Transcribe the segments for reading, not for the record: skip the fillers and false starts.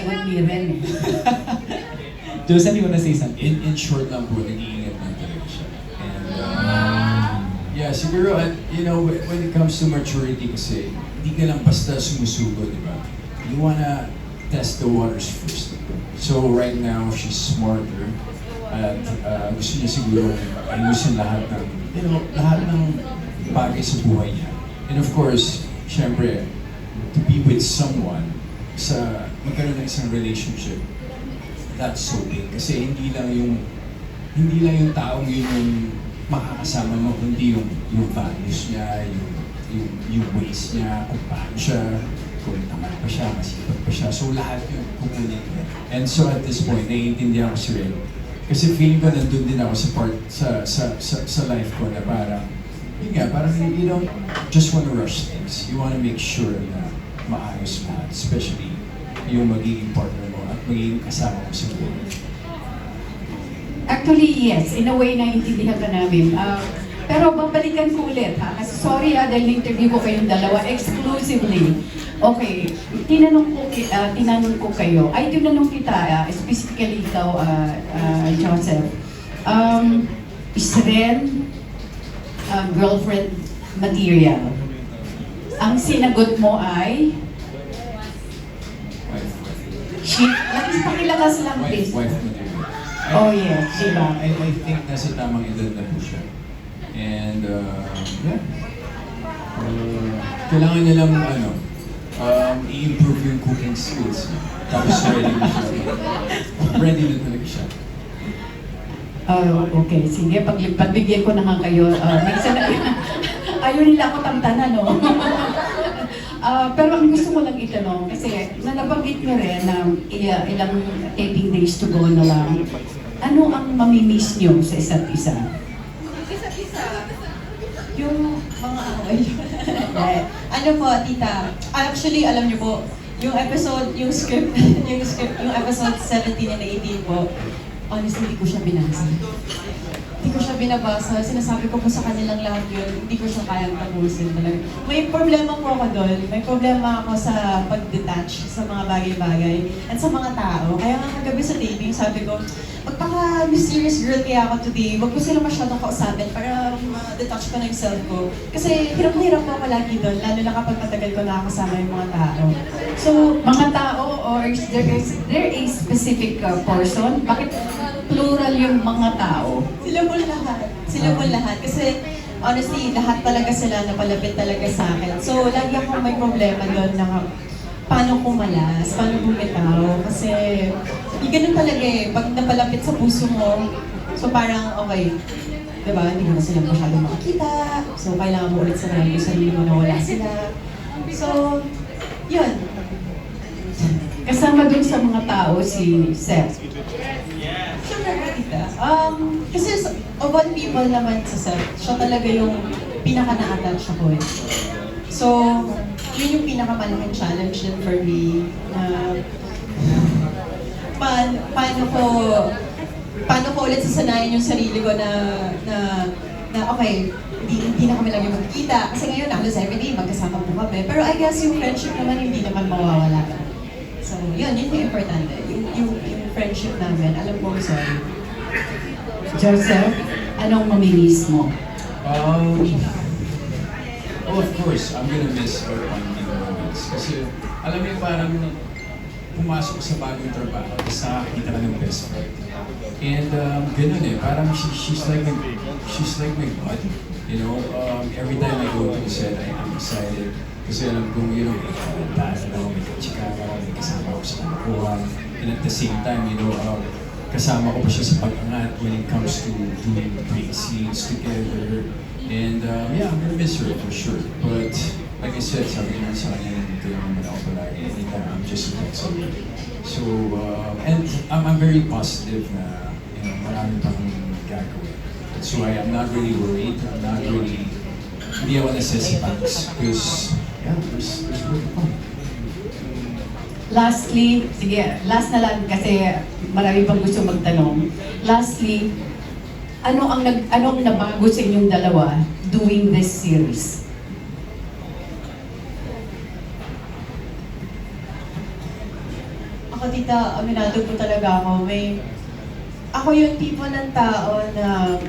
sagot ni Ren eh. Joseph, you wanna say something? In short lang po, nag-iingat lang talaga siya. And yeah, siguro, you know, when it comes to maturity kasi, hindi ka lang basta sumusugo, di ba? You wanna test the waters first. So right now, she's smarter. At gusto niya siguro ayusin lahat ng, you know, lahat ng bagay sa buhay niya. And of course, syempre, to be with someone, magkaroon ng isang relationship, that's so big. Kasi hindi lang yung taong yun yung makakasama mo, kundi yung values niya, yung ways niya, kung paano siya, kung tamad pa siya, masipag pa siya. So lahat yun kukunin niya. And so at this point, naiintindihan ko si Ren. Kasi feeling ko nandun din ako sa life ko na parang, yun nga, parang you don't just wanna rush things. You wanna make sure na maayos lahat, especially yung magiging partner mo at magiging kasama mo sa buhay. Actually, yes. In a way, naiintindihan ka namin. Pero babalikan ko ulit ha. Kasi sorry dahil interview ko kayong dalawa exclusively. Okay, tinanong ko kayo. Ay, tinanong kita, specifically ikaw, Joseph. Is Ren girlfriend material? Ang sinagot mo ay At pakilakas lang, please. Wife material. Oh yes, diba? I think nasa tamang edad na po siya. And yeah. Kailangan niya lang i-improve yung cooking skills niya. Tapos ready na siya. Ready na talaga siya. Okay, sige, pagbigyan ko na nga kayo. May isa na, ayaw nila ako tamtanan, no? Pero ang gusto ko lang itanong, kasi nabanggit nyo rin na ilang taping days to go na lang. Ano ang mamimiss nyo sa isa't isa? Isa't isa? Yung mga ano po, tita, actually, alam niyo po, yung episode, yung script, yung episode 17 and 18 po, honestly, hindi ko siya binasa. Hindi ko siya binabasa. Sinasabi ko po sa kanilang lahat yun, hindi ko siya kayang tapusin talaga. May problema po ako doon. May problema ako sa pag-detach sa mga bagay-bagay at sa mga tao. Kaya nga kagabi sa taping, sabi ko, magpaka-mysterious girl kaya ako today. Huwag ko sila masyadong kausapin para ma-detach ko na yung self ko. Kasi hirap na hirap po ako lagi doon, lalo na kapag matagal ko nakakasama yung mga tao. So, mga tao, or is there a specific person? Bakit plural yung mga tao? Sila po lahat. Sila po lahat. Kasi honestly, lahat talaga sila napalapit talaga sa akin. So, lagi akong may problema doon na paano kumalas, paano bumitaw. Kasi, ganun talaga eh. Pag napalapit sa puso mo, so parang okay, diba? Hindi mo na sila masyadong makikita. So, kailangan mo ulit sanayin yung sarili mo na wala sila. So, yun. Kasama dun sa mga tao si Seth. Siyempre, Rita. Kasi of all people naman sa Seth, siya talaga yung pinaka-na-attach ako eh. So, yun yung pinakamalaking challenge din for me na paano ko ulit sasanayin yung sarili ko na okay, hindi na kami lagi magkikita. Kasi ngayon, halos everyday, magkasama po kami. Pero I guess yung friendship naman hindi naman mawawala. So, yun yung importante. Yung friendship namin, alam ko, sorry. Joseph, anong mamimiss mo? Oh, of course, I'm gonna miss her bonding moments. Kasi, alam mo parang pumasok sa bagong trabaho, tapos nakakita ka ng best friend. And ganun eh, parang she's like my buddy. You know, every time I go to the set, I'm excited. Kasi alam kong, you know, may chika ako, may kasama ako sa kanakuhan. And at the same time, you know, kasama ko pa siya sa pag-angat when it comes to doing great scenes together. And yeah, I'm gonna miss her for sure. But like I said, sabi ko sa kanya, dito naman ako palagi. Anytime, I'm just excited. So, and I'm very positive na, you know, marami pang gagawin. That's why I'm not really worried. Hindi ako nasisipags. Because, yeah, there's work to come. Lastly, sige, last na lang kasi marami pang gusto magtanong. Lastly, anong nabago sa inyong dalawa doing this series? Ako Ako, tita, aminado po talaga ako. Ako yung tipo ng tao na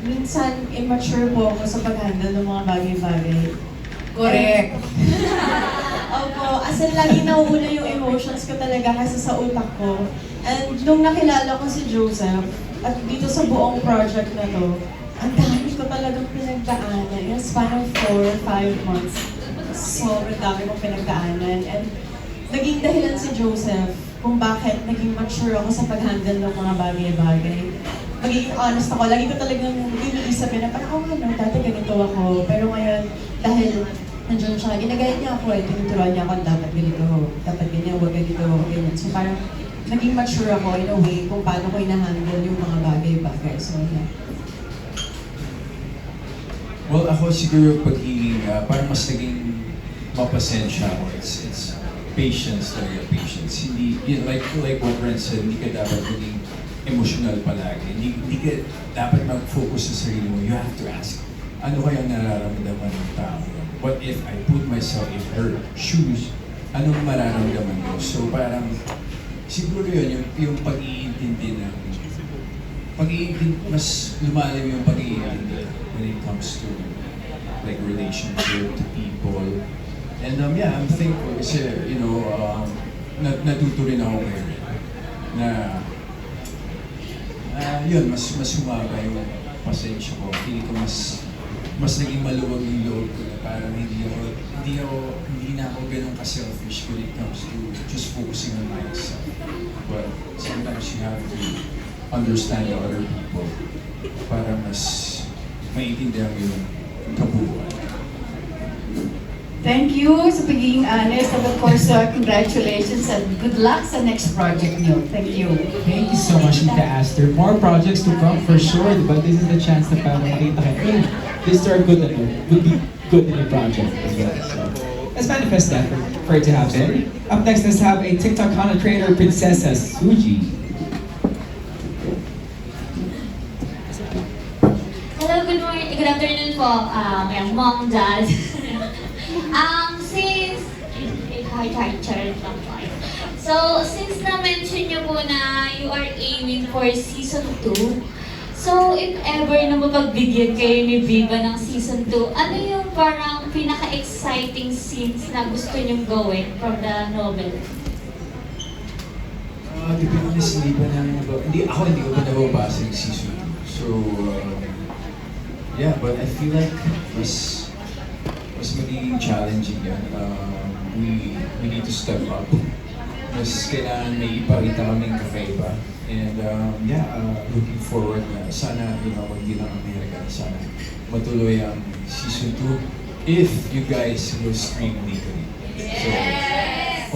minsan immature po ako sa pag-handle ng mga bagay-bagay. Correct. Opo, as in laging nauuna yung emotions ko talaga kasi sa utak ko. And nung nakilala ko si Joseph, at dito sa buong project na to, ang dami ko talagang pinagdaanan. In a span of 4 or 5 months, sobrang dami kong pinagdaanan. And naging dahilan si Joseph kung bakit naging mature ako sa pag-handle ng mga bagay-bagay. Magiging honest ako, lagi ko talagang iniisip na parang, dati ganito ako. Pero ngayon, dahil nandiyan siya, ginagaya niya ako tinuturuan niya ako, dapat ganito, dapat ganyan, huwag ganito, huwag ganyan. So parang, naging mature ako in a way kung paano ko ina-handle yung mga bagay-bagay. So, yeah. Well, ako siguro pagiging, parang mas naging mapasensya ako. It's patience talaga, patience. Hindi, like what Brent said, hindi ka dapat maging emotional palagi. Hindi ka dapat mag-focus sa sarili mo. You have to ask, ano kaya nararamdaman ng tao? What if I put myself in her shoes? Anong mararamdaman ko? So parang, siguro yun, yung pag-iintindi na, mas lumalim yung pag-iintindi when it comes to like relationship to people. And yeah, I'm thankful kasi, natuto rin ako ngayon na yun, mas humaba yung pasensya ko. Feeling ko mas naging maluwag yung load ko na parang hindi na ako ganun ka-selfish when it comes to just focusing on myself. But sometimes you have to understand the other people para mas maintindihan yung kabuuan. Thank you sa pagiging honest. And of course, congratulations and good luck sa next project niyo. Thank you. Thank you so much, Tita Aster. More projects to come for sure, but this is the chance na para makita kayo. This are good would be good in a project as well. So, let's manifest that for it to happen. Up next, let's have a TikTok content creator, Princessa Suji. Hello, good morning, good afternoon po, Mom, Dad. Since na-mention niyo po na you are aiming for season 2, so if ever na mapagbigyan kayo ni Viva ng season 2, ano yung parang pinaka-exciting scenes na gusto niyong gawin from the novel? To be honest, hindi ko pa nababasa yung season 2. So, yeah, but I feel like mas magiging challenging yan. We need to step up. Mas kailangan may ipakita kaming kakaiba. And looking forward na sana, hindi lang America, sana matuloy ang season 2 if you guys will stream legally. So,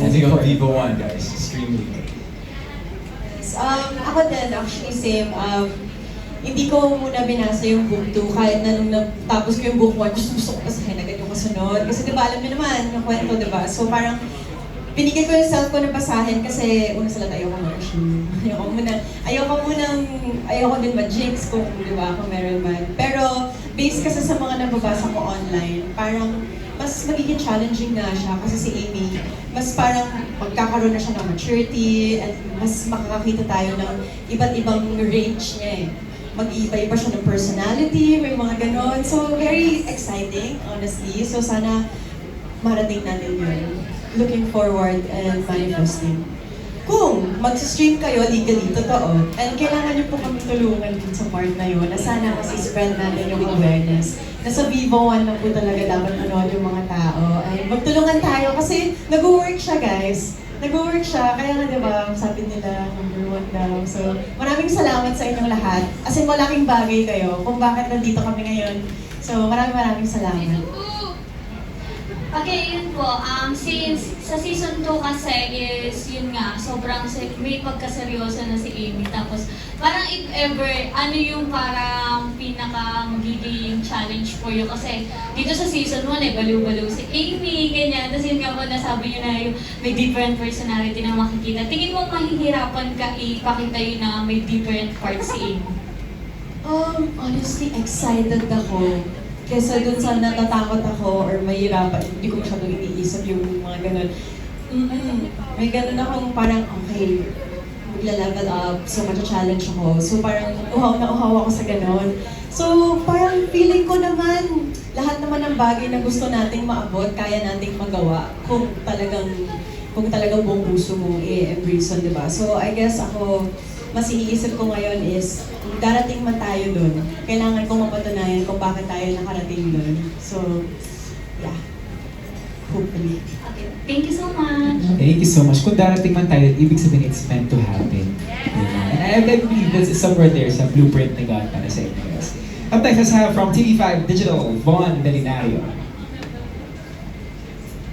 only on Viva 1, guys. Stream legally. Ako din, actually same. Hindi ko muna binasa yung book 2 kahit na nung natapos ko yung book 1, gusto ko basahin agad yung kasunod. Kasi diba, alam niyo naman yung kwento, diba? So parang binigyan ko yung self ko na basahin kasi una sa lahat ayoko ma-rush. Ayoko din ma-jinx kung diba, kung meron man. Pero based kasi sa mga nababasa ko online, parang mas magiging challenging na siya kasi si Amy, mas parang magkakaroon na siya ng maturity at mas makakakita tayo ng iba't ibang range niya eh. Mag-iiba-iba siya ng personality, may mga ganon. So, very exciting, honestly. So, sana marating natin yun. Looking forward and manifesting. Kung mag-stream kayo legally, totoo, and kailangan niyo po kami tulungan din sa part na yun, na sana kasi spread natin yung awareness. Nasa Vivo 1 lang po talaga dapat manood yung mga tao. Ay, magtulungan tayo kasi nag-work siya, guys. Nag-work siya, kaya nga diba, sabi nila, number 1 daw. So, maraming salamat sa inyong lahat. As in, malaking bagay kayo kung bakit nandito kami ngayon. So, maraming salamat. Okay, yun po. Since sa season 2 kasi is, yun nga, sobrang may pagkaseryoso na si Amy. Tapos, parang if ever, ano yung parang pinaka-magiging challenge for you? Kasi dito sa season 1, baliw-baliw si Amy, ganyan. Tapos yun nga po, nasabi nyo na yung may different personality na makikita. Tingin mo mahihirapan ka ipakita yun na may different parts si Amy? Honestly, excited ako. Kesa dun sa natatakot ako or mahirapan, hindi ko masyadong iniisip yung mga ganun. May ganun akong parang, okay, ila-level up, so matcha-challenge ako. So parang uhaw na uhaw ako sa ganon. So parang feeling ko naman, lahat naman ng bagay na gusto nating maabot, kaya nating magawa kung talagang buong puso mo i-embrace on, di ba? So I guess ako, mas iniisip ko ngayon is, darating man tayo dun, kailangan kong mapatunayan kung bakit tayo nakarating dun. So, yeah. Hopefully. Okay. Thank you so much. Thank you so much. Kung darating man tayo, ibig sabihin it's meant to happen. And I believe that's somewhere there sa blueprint ni God para sa inyo guys. Up next, let's have from TV5 Digital, Von Delinario.